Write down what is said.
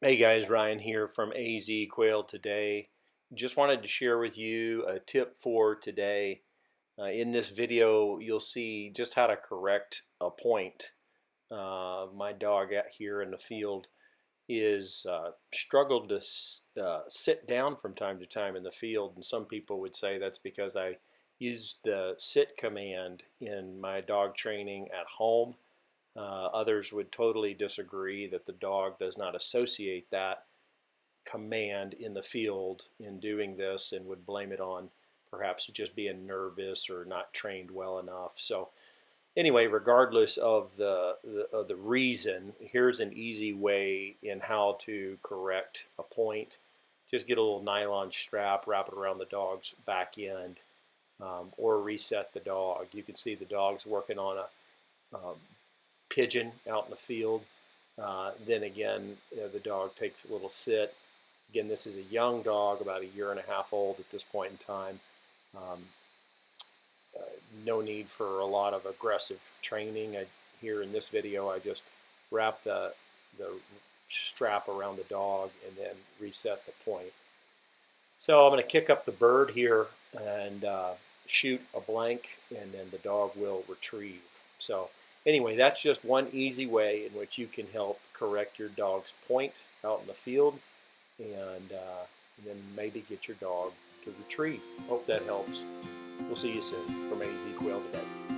Hey guys, Ryan here from AZ Quail Today. Just wanted to share with you a tip for today. In this video, you'll see just how to correct a point. My dog out here in the field is struggled to sit down from time to time in the field, and some people would say that's because I used the sit command in my dog training at home. Others would totally disagree that the dog does not associate that command in the field in doing this and would blame it on perhaps just being nervous or not trained well enough. So anyway, regardless of the reason, here's an easy way in how to correct a point. Just get a little nylon strap, wrap it around the dog's back end, or reset the dog. You can see the dog's working on a pigeon out in the field. Then again, the dog takes a little sit. Again, this is a young dog, about a year and a half old at this point in time. Um, no need for a lot of aggressive training. Here in this video, I just wrap the strap around the dog and then reset the point. So I'm going to kick up the bird here and shoot a blank, and then the dog will retrieve. So anyway, that's just one easy way in which you can help correct your dog's point out in the field, and then maybe get your dog to retrieve. Hope that helps. We'll see you soon from AZ Quail Today.